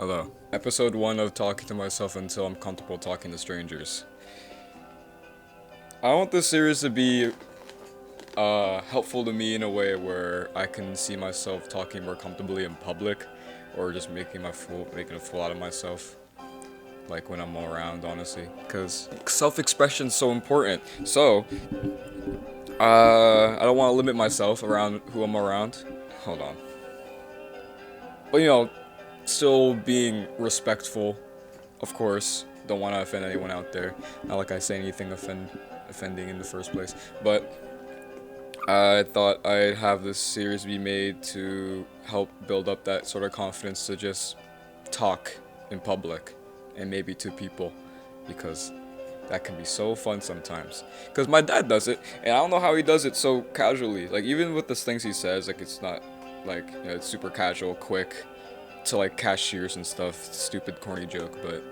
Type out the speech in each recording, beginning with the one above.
Hello. Episode 1 of Talking to Myself Until I'm Comfortable Talking to Strangers. I want this series to be helpful to me in a way where I can see myself talking more comfortably in public, or just making a fool out of myself, like when I'm around, honestly, because self-expression is so important. So, I don't want to limit myself around who I'm around. Hold on. But still being respectful, of course. Don't want to offend anyone out there. Not like I say anything offending in the first place. But I thought I'd have this series be made to help build up that sort of confidence to just talk in public and maybe to people, because that can be so fun sometimes. Because my dad does it, and I don't know how he does it so casually. Like, even with the things he says, like, it's not like, it's super casual, quick to like cashiers and stuff. Stupid, corny joke, but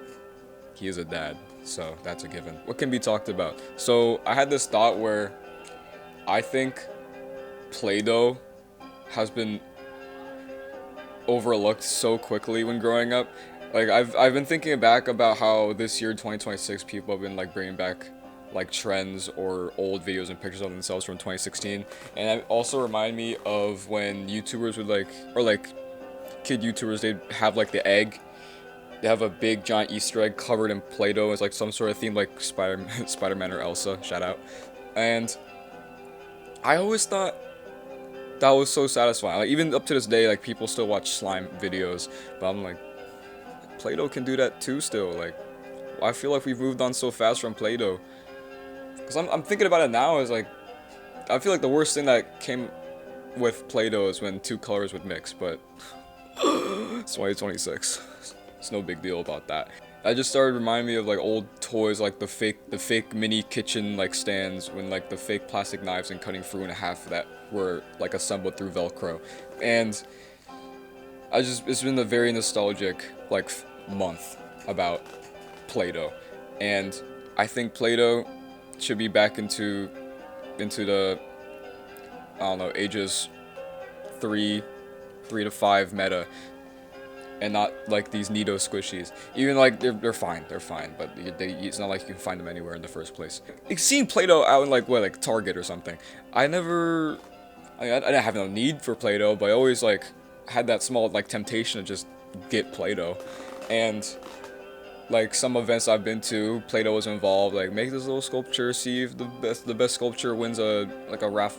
he is a dad, so that's a given. What can be talked about? So I had this thought where I think Play-Doh has been overlooked so quickly when growing up. Like, I've been thinking back about how this year 2026 people have been like bringing back like trends or old videos and pictures of themselves from 2016, and it also remind me of when YouTubers would like kid YouTubers, they'd have like the egg. They have a big giant Easter egg covered in Play-Doh. It's like some sort of theme, like Spider-Man or Elsa. Shout out. And I always thought that was so satisfying. Like, even up to this day, like, people still watch slime videos, but I'm like, Play-Doh can do that too. Still, like, I feel like we've moved on so fast from Play-Doh. Cause I'm thinking about it now. Is like, I feel like the worst thing that came with Play-Doh is when two colors would mix, but it's 2026. It's no big deal about that. I just started reminding me of like old toys, like the fake mini kitchen like stands, when like the fake plastic knives and cutting fruit in half that were like assembled through Velcro, and it's been a very nostalgic like month about Play-Doh, and I think Play-Doh should be back into the, I don't know, ages three three to five meta, and not like these Nido squishies. Even like they're fine, but it's not like you can find them anywhere in the first place. Like, seeing Play-Doh out in like Target or something, I didn't have no need for Play-Doh, but I always like had that small like temptation to just get Play-Doh, and like some events I've been to, Play-Doh was involved. Like, make this little sculpture, see if the best sculpture wins a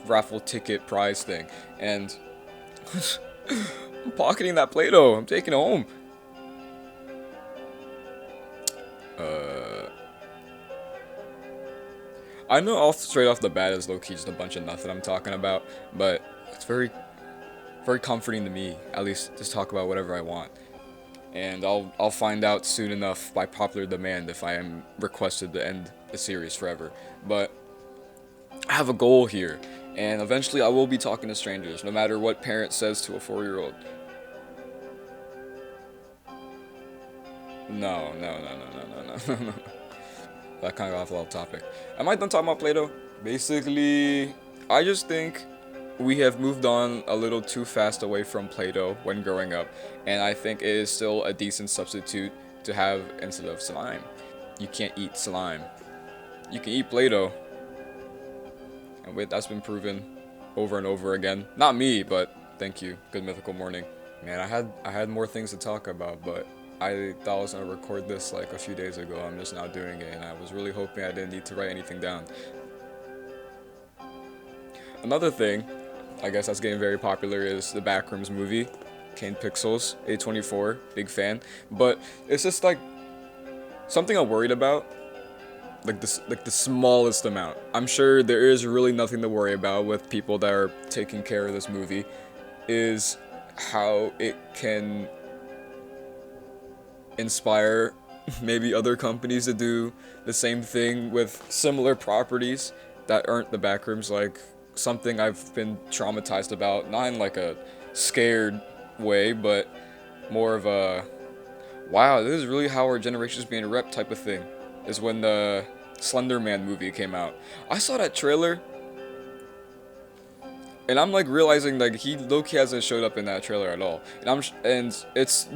raffle ticket prize thing, and I'm pocketing that Play-Doh. I'm taking it home. I know straight off the bat is low-key just a bunch of nothing I'm talking about, but it's very comforting to me, at least, just talk about whatever I want. And I'll find out soon enough by popular demand if I am requested to end the series forever. But I have a goal here, and eventually I will be talking to strangers, no matter what parent says to a 4-year-old. No. That kind of got off topic. Am I done talking about Play-Doh? Basically, I just think we have moved on a little too fast away from Play-Doh when growing up, and I think it is still a decent substitute to have instead of slime. You can't eat slime. You can eat Play-Doh, and that's been proven over and over again. Not me, but thank you. Good mythical morning. Man, I had more things to talk about, but I thought I was gonna record this like a few days ago. I'm just now doing it, and I was really hoping I didn't need to write anything down. Another thing, I guess that's getting very popular, is the Backrooms movie. Kane Pixels, A24, big fan. But it's just like something I'm worried about. Like the smallest amount. I'm sure there is really nothing to worry about with people that are taking care of this movie, is how it can inspire maybe other companies to do the same thing with similar properties that aren't the Backrooms. Like, something I've been traumatized about, not in like a scared way, but more of a, wow, this is really how our generation is being repped type of thing, is when the Slenderman movie came out. I saw that trailer, And I'm like realizing like he low-key hasn't showed up in that trailer at all, and it's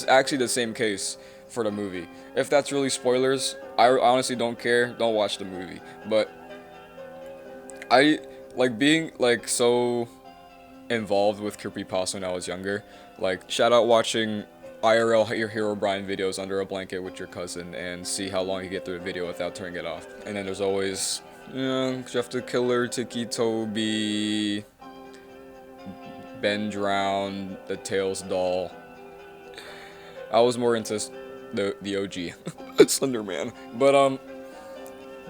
actually the same case for the movie. If that's really spoilers, I honestly don't care. Don't watch the movie. But I like being like so involved with creepypasta when I was younger. Like shout out watching IRL your Hero Brian videos under a blanket with your cousin and see how long you get through a video without turning it off. And then there's always Jeff the Killer, Tiki Toby, Ben Drown, the Tails doll. I was more into the OG Slenderman. But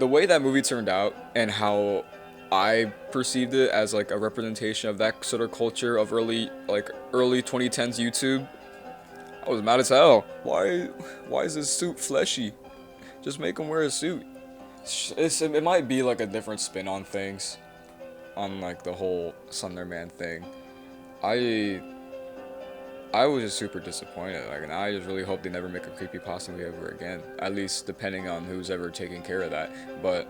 the way that movie turned out and how I perceived it as like a representation of that sort of culture of early 2010s YouTube, I was mad as hell. Why is his suit fleshy? Just make him wear a suit. It might be like a different spin on things, on like the whole Slenderman thing. I was just super disappointed. Like, and I just really hope they never make a creepypasta movie ever again. At least depending on who's ever taking care of that. But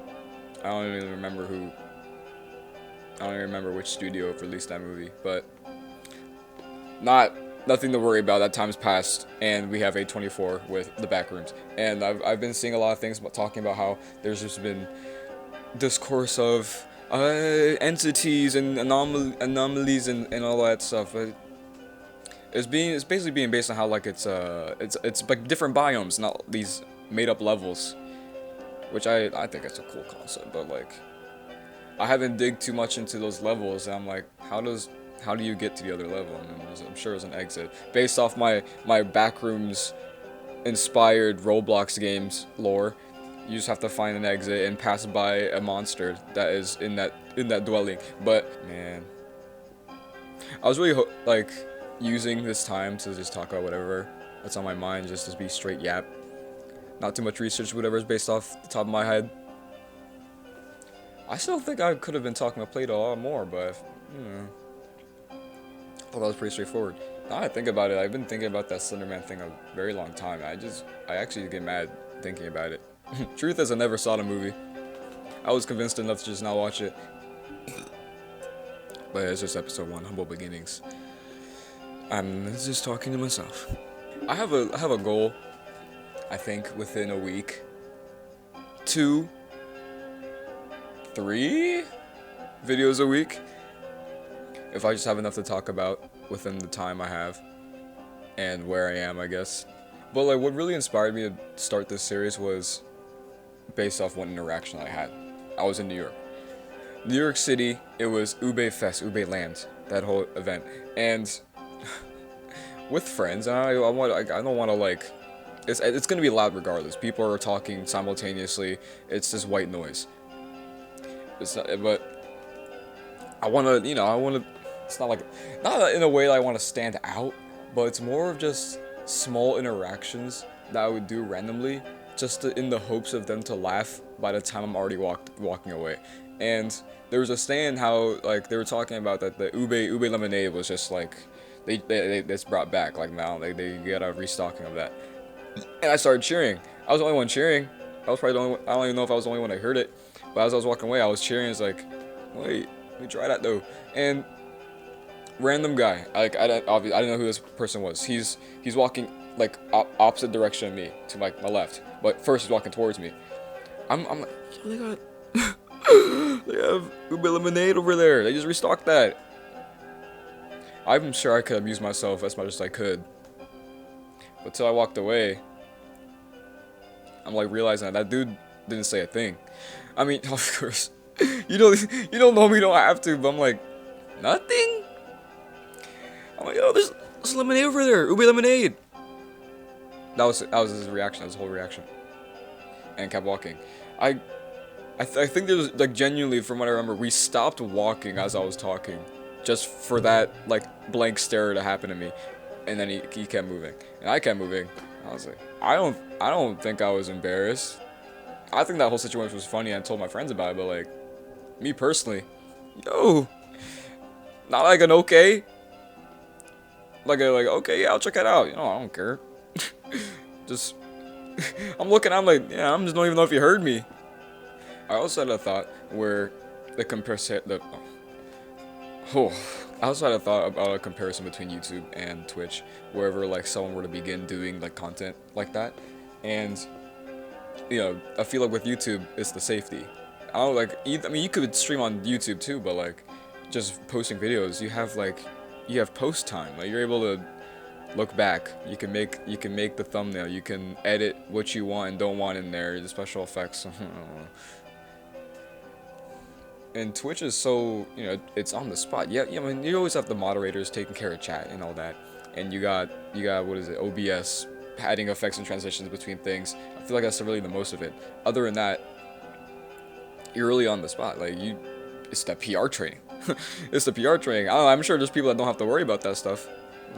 I don't even remember which studio released that movie. But nothing to worry about. That time's passed, and we have A24 with the Backrooms. And I've been seeing a lot of things talking about how there's just been discourse of entities and anomalies and all that stuff. But it's basically being based on how like it's like different biomes, not these made up levels, which I think it's a cool concept. But like I haven't digged too much into those levels, and I'm like, how do you get to the other level? I mean, I'm sure there's an exit based off my Backrooms inspired Roblox games lore. You just have to find an exit and pass by a monster that is in that dwelling. But man, I was really like using this time to just talk about whatever that's on my mind, just to be straight yap, not too much research, whatever's based off the top of my head. I still think I could have been talking about Play-Doh a lot more, but I thought that was pretty straightforward. Now I think about it, I've been thinking about that Slenderman thing a very long time. I actually get mad thinking about it. Truth is, I never saw the movie. I was convinced enough to just not watch it. But it's just episode 1, Humble Beginnings. I'm just talking to myself. I have a goal, I think, within a week. 2, 3 videos a week. If I just have enough to talk about within the time I have and where I am, I guess. But like what really inspired me to start this series was based off one interaction I had. I was in New York City. It was Ube Fest, Ube Land, that whole event, and with friends. And I don't want to like. It's gonna be loud regardless. People are talking simultaneously. It's just white noise. It's not, but I want to. It's not in a way that I want to stand out, but it's more of just small interactions that I would do randomly, just in the hopes of them to laugh by the time I'm already walking away. And there was a stand how like they were talking about that the ube lemonade was just like they just brought back, like now they got a restocking of that. And I started cheering. I was the only one cheering. I was probably the only one, I don't even know if I was the only one that heard it, but as I was walking away I was cheering. It's like, wait, let me try that though. And random guy, like I didn't know who this person was. He's walking like opposite direction of me, to like my left, but first he's walking towards me. I'm like, yo, they got they have ube lemonade over there. They just restocked that. I'm sure I could amuse myself as much as I could, but till I walked away, I'm like realizing that dude didn't say a thing. I mean, of course, you don't know me, you don't have to, but I'm like, nothing. I'm like, oh, there's lemonade over there, ube lemonade. That was his reaction. That was his whole reaction, and kept walking. I think there was like genuinely, from what I remember, we stopped walking as I was talking, just for that like blank stare to happen to me, and then he kept moving, and I kept moving. I was like, I don't think I was embarrassed. I think that whole situation was funny. I told my friends about it, but like, me personally, yo, not like an okay. Like okay, yeah, I'll check it out. You know, I don't care. Just I'm looking. I'm like, yeah, I'm just don't even know if you heard me. I also had a thought where the Oh, I also had a thought about a comparison between YouTube and Twitch, wherever like someone were to begin doing like content like that, and I feel like with YouTube it's the safety. I don't like. I mean, you could stream on YouTube too, but like, just posting videos, you have post time. Like you're able to look back. You can make the thumbnail. You can edit what you want and don't want in there. The special effects. And Twitch is so, it's on the spot. Yeah, I mean, you always have the moderators taking care of chat and all that, and you got what is it, OBS, adding effects and transitions between things. I feel like that's really the most of it. Other than that, you're really on the spot. It's the PR training. It's the PR training. I don't know, I'm sure there's people that don't have to worry about that stuff.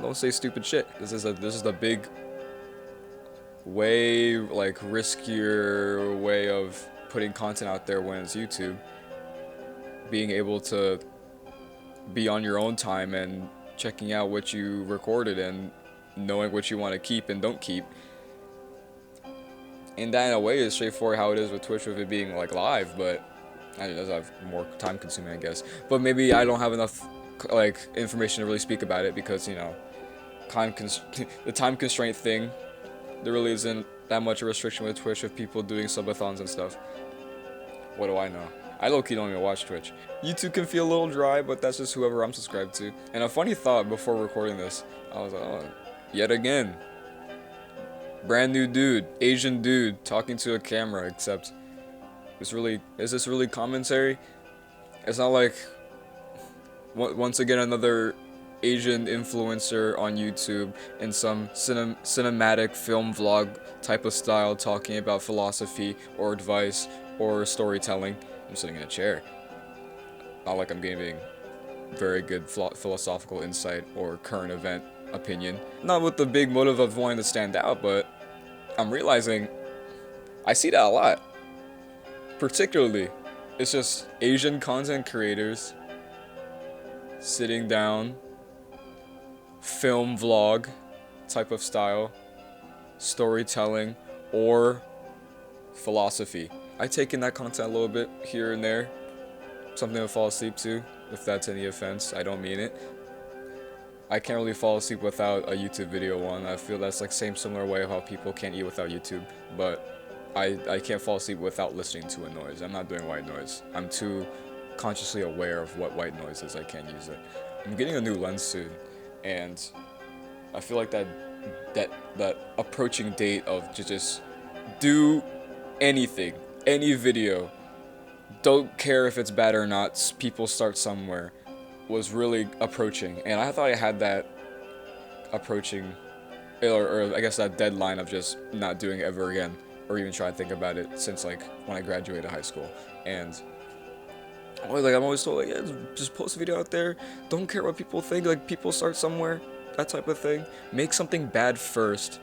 Don't say stupid shit. This is the big, way like riskier way of putting content out there when it's YouTube. Being able to be on your own time and checking out what you recorded and knowing what you want to keep and don't keep. And that in a way is straightforward how it is with Twitch with it being like live, but it does have more time consuming, I guess. But maybe I don't have enough like information to really speak about it because the time constraint thing. There really isn't that much of a restriction with Twitch of people doing subathons and stuff. What do I know? I low-key don't even watch Twitch. YouTube can feel a little dry, but that's just whoever I'm subscribed to. And a funny thought before recording this, I was like, oh, yet again. Brand new dude, Asian dude, talking to a camera, except is this really commentary? It's not like, once again, another Asian influencer on YouTube in some cinematic film vlog type of style talking about philosophy or advice or storytelling. I'm sitting in a chair. Not like I'm giving very good philosophical insight or current event opinion. Not with the big motive of wanting to stand out, but I'm realizing I see that a lot. Particularly, it's just Asian content creators sitting down, film vlog type of style, storytelling, or philosophy. I take in that content a little bit here and there, something to fall asleep to, if that's any offense. I don't mean it. I can't really fall asleep without a YouTube video on. I feel that's like similar way of how people can't eat without YouTube, but I can't fall asleep without listening to a noise. I'm not doing white noise. I'm too consciously aware of what white noise is. I can't use it. I'm getting a new lens soon, and I feel like that approaching date of just do anything, any video, don't care if it's bad or not, people start somewhere, was really approaching. And I thought I had that approaching, or I guess that deadline of just not doing it ever again, or even try to think about it since like when I graduated high school. And I'm always told, like, yeah, just post a video out there, don't care what people think, like people start somewhere, that type of thing. Make something bad first,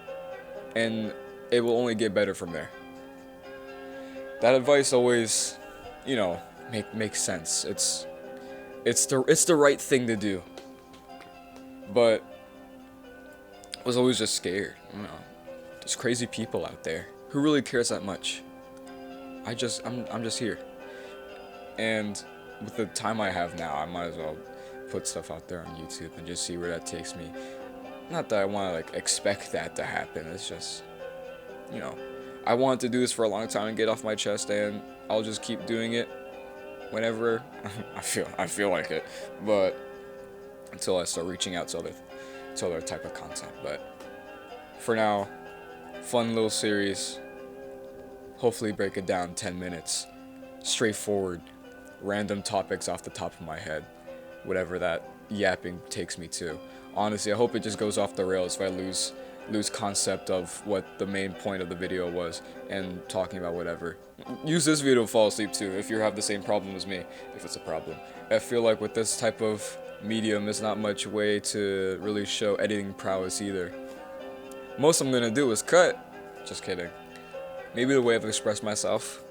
and it will only get better from there. That advice always, makes sense. It's the right thing to do. But I was always just scared. There's crazy people out there. Who really cares that much? I'm just here. And with the time I have now, I might as well put stuff out there on YouTube and just see where that takes me. Not that I want to like expect that to happen. It's just, I wanted to do this for a long time and get off my chest, and I'll just keep doing it whenever I feel like it. But until I start reaching out to other type of content. But for now, fun little series. Hopefully break it down 10 minutes. Straightforward, random topics off the top of my head. Whatever that yapping takes me to. Honestly, I hope it just goes off the rails if I lose concept of what the main point of the video was and talking about whatever. Use this video to fall asleep too if you have the same problem as me, if it's a problem. I feel like with this type of medium, there's not much way to really show editing prowess either. Most I'm gonna do is cut. Just kidding. Maybe the way I've expressed myself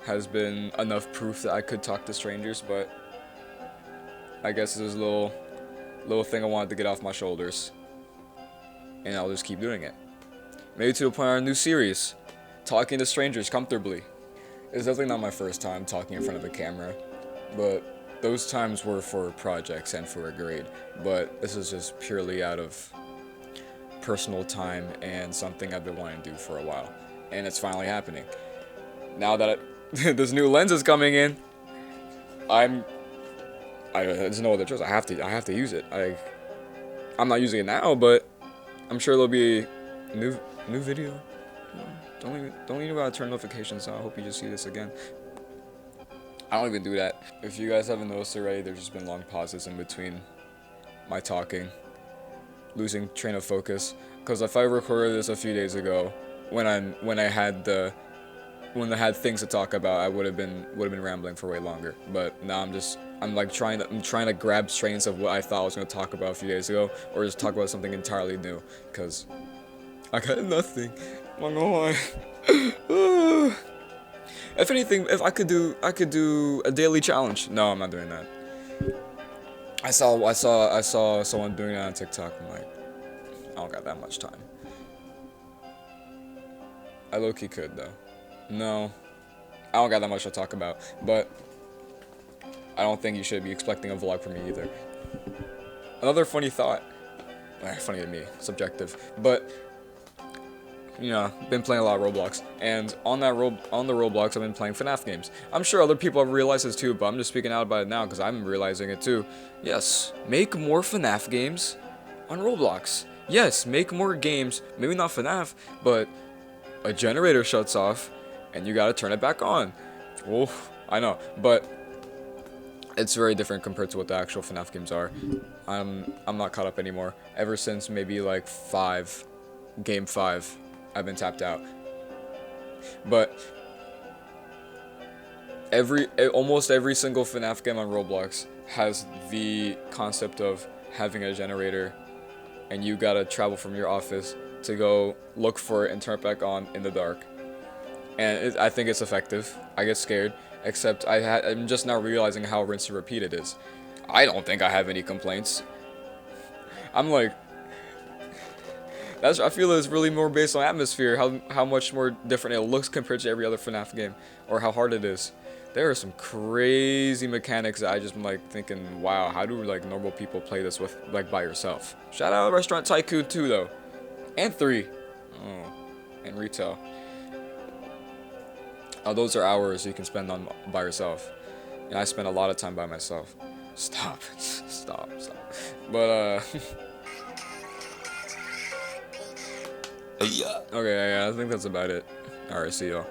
has been enough proof that I could talk to strangers, but I guess this is a little thing I wanted to get off my shoulders. And I'll just keep doing it. Maybe to the point of our new series, talking to strangers comfortably. It's definitely not my first time talking in front of a camera, but those times were for projects and for a grade, but this is just purely out of personal time and something I've been wanting to do for a while, and it's finally happening. Now that this new lens is coming in, there's no other choice. I have to use it. I'm not using it now, but I'm sure there'll be a new video. Don't even gotta turn notifications on. I hope you just see this again. I don't even do that. If you guys haven't noticed already, there's just been long pauses in between my talking, losing train of focus. Because if I recorded this a few days ago, when I had things to talk about, I would have been rambling for way longer. But now I'm trying to grab strains of what I thought I was going to talk about a few days ago, or just talk about something entirely new. Because I got nothing. I'm not gonna lie. If anything, if I could do a daily challenge. No, I'm not doing that. I saw someone doing that on TikTok. I'm like, I don't got that much time. I low-key could though. No, I don't got that much to talk about. But I don't think you should be expecting a vlog from me either. Another funny thought. Funny to me, subjective. But you know, been playing a lot of Roblox, and on the Roblox, I've been playing FNAF games. I'm sure other people have realized this too, but I'm just speaking out about it now because I'm realizing it too. Yes, make more FNAF games on Roblox. Yes, make more games, maybe not FNAF, but a generator shuts off, and you gotta turn it back on. Oh, I know, but it's very different compared to what the actual FNAF games are. I'm not caught up anymore. Ever since maybe like game 5. I've been tapped out. But almost every single FNAF game on Roblox has the concept of having a generator, and you gotta travel from your office to go look for it and turn it back on in the dark. And I think it's effective. I get scared, except I'm just now realizing how rinse and repeat it is. I don't think I have any complaints. I'm like, I feel it's really more based on atmosphere, how much more different it looks compared to every other FNAF game, or how hard it is. There are some crazy mechanics that I just like thinking, wow, how do like normal people play this with like by yourself? Shout out Restaurant Tycoon 2 though, and 3, and Retail. Oh, those are hours you can spend on by yourself, and I spend a lot of time by myself. Stop. But yeah. Okay, yeah, I think that's about it. Alright, see y'all.